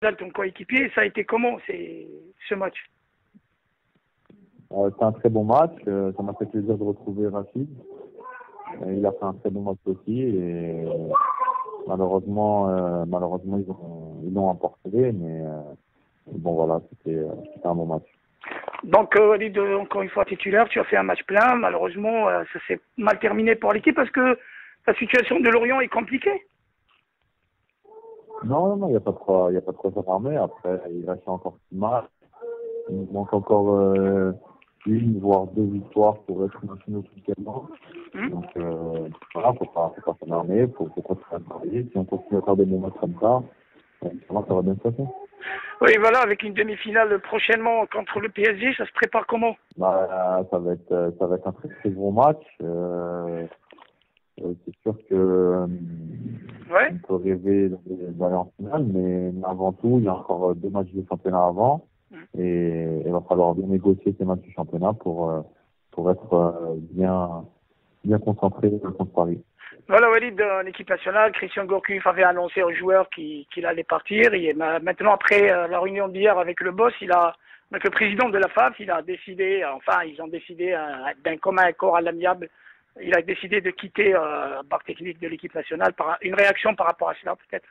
ton coéquipier, ça a été comment ce match? C'était un très bon match. Ça m'a fait plaisir de retrouver Rachid. Il a fait un très bon match aussi. Et malheureusement, ils l'ont emporté. Mais bon, voilà, c'était un bon match. Donc, Walid, encore une fois titulaire, tu as fait un match plein. Malheureusement, ça s'est mal terminé pour l'équipe parce que la situation de Lorient est compliquée. Non, il n'y a pas de quoi s'alarmer. Après, il reste encore 6 matchs. Il nous manque encore une, voire 2 victoires pour être nationaux officiellement. Donc, voilà, faut pas s'alarmer, faut continuer à travailler. Si on continue à faire des bons matchs comme ça, ça va bien se passer. Oui, voilà, avec une demi-finale prochainement contre le PSG, ça se prépare comment? Ça va être un très très gros match. C'est sûr que Ouais. on peut rêver d'aller en finale, mais avant tout, il y a encore 2 matchs de championnat avant, et il va falloir bien négocier ces matchs du championnat pour être bien concentré contre Paris. Voilà, Walid, l'équipe nationale, Christian Gourcuff avait annoncé aux joueurs qu'il allait partir. Et maintenant, après la réunion d'hier avec le boss, avec le président de la FAF, il a décidé, ils ont décidé d'un commun accord à l'amiable. Il a décidé de quitter la barre technique de l'équipe nationale. Une réaction par rapport à cela, peut-être?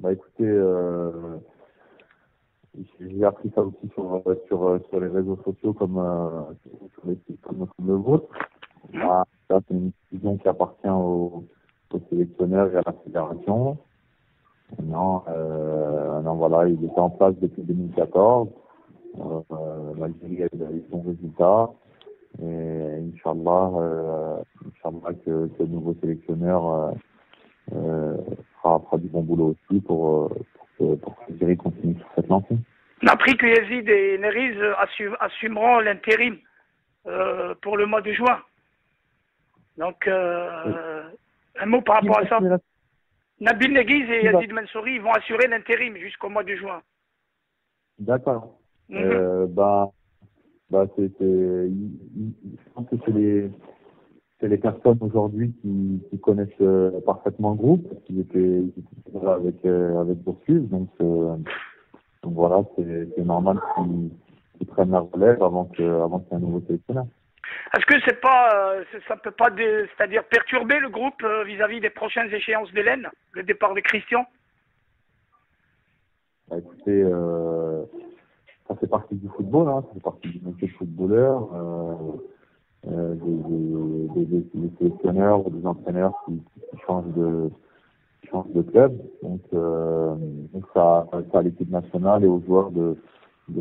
Écoutez, j'ai appris ça aussi sur les réseaux sociaux sur les sites comme le vôtre. Ça, c'est une décision qui appartient aux sélectionneurs et à la fédération. Non, voilà, il était en place depuis 2014. L'Algérie a eu son résultat. Et Inch'Allah, que le nouveau sélectionneur fera du bon boulot aussi pour que l'Algérie continue sur cette lancée. On a appris que Yazid et Neriz assumeront l'intérim pour le mois de juin. Donc, un mot par rapport à ça. Nabil Neguiz et Yazid Mansouri vont assurer l'intérim jusqu'au mois de juin. D'accord. Je pense que c'est les personnes aujourd'hui qui connaissent parfaitement le groupe, parce qu'ils étaient là avec Boursus, donc voilà, c'est normal qu'ils prennent la relève avant qu'il y ait un nouveau sélectionneur. Est-ce que ça peut pas, c'est-à-dire perturber le groupe vis-à-vis des prochaines échéances d'Hélène, le départ de Christian? Écoutez, ça fait partie du football, ça fait partie du métier de footballeur. Des sélectionneurs ou des entraîneurs qui changent de club. Donc ça à l'équipe nationale et aux joueurs de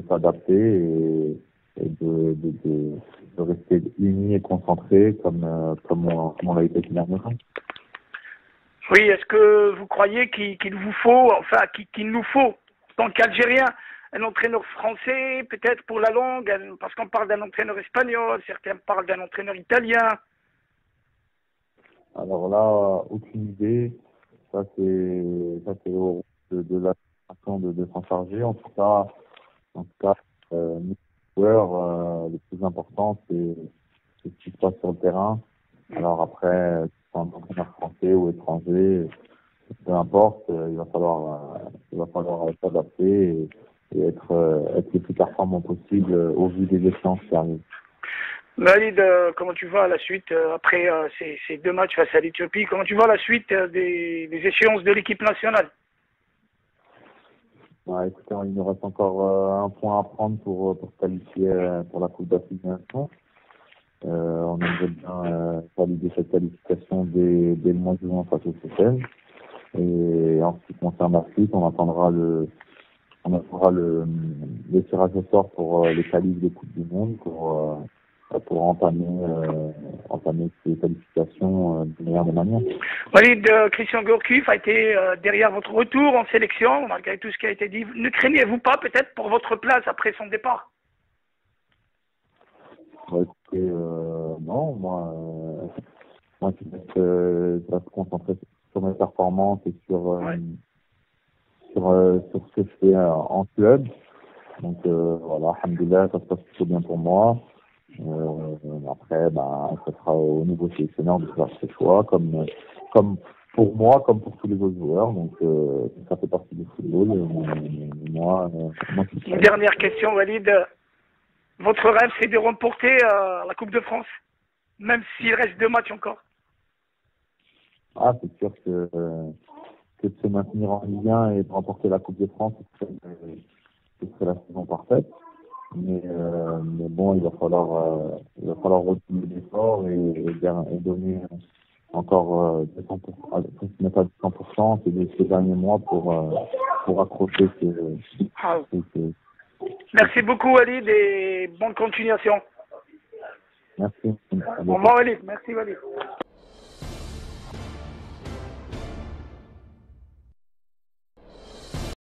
s'adapter et de rester unis et concentrés comme on l'a été finalement. Oui, est-ce que vous croyez qu'il vous faut, qu'il nous faut, en tant qu'Algériens, un entraîneur français, peut-être pour la langue, parce qu'on parle d'un entraîneur espagnol, certains parlent d'un entraîneur italien? Alors là, aucune idée. Ça c'est au de la façon de s'en charger. En tout cas, nous joueurs, le plus important c'est ce qui se passe sur le terrain. Alors après, un entraîneur français ou étranger, peu importe, il va falloir s'adapter et être le plus performant possible au vu des échéances qui arrivent. Walid, comment tu vois la suite après ces 2 matchs face à l'Éthiopie? Comment tu vois la suite des échéances de l'équipe nationale? Écoutez, il nous reste encore un point à prendre pour se qualifier pour la Coupe d'Afrique des Nations. On aimerait bien valider cette qualification dès le mois de juin face au Seychelles. Et en ce qui concerne la suite, on attendra le tirage au sort pour les qualifs des Coupes du Monde pour entamer ces qualifications de meilleure des manières. Walid, Christian Gourcuff a été derrière votre retour en sélection, malgré tout ce qui a été dit. Ne craignez-vous pas peut-être pour votre place après son départ? Écoutez, non, moi je vais se concentrer sur mes performances et sur ce que je fais en club. Donc voilà, alhamdoulilah, ça se passe plutôt bien pour moi. Après, ça sera au nouveau sélectionneur de faire ses choix, comme pour moi comme pour tous les autres joueurs. Donc ça fait partie du football. Moi, je suis Une prêt. dernière question, Walid. Votre rêve, c'est de remporter la Coupe de France, même s'il reste 2 matchs encore. Ah, c'est sûr que de se maintenir en Ligue 1 et de remporter la Coupe de France, ce serait la saison parfaite. Mais bon, il va falloir retenir l'effort et donner encore 200%, se mettre à 100% ces derniers mois pour accrocher Ah. ces- Merci beaucoup, Walid, et bonne continuation. Merci. À Au bientôt. revoir, Walid. Merci, Walid.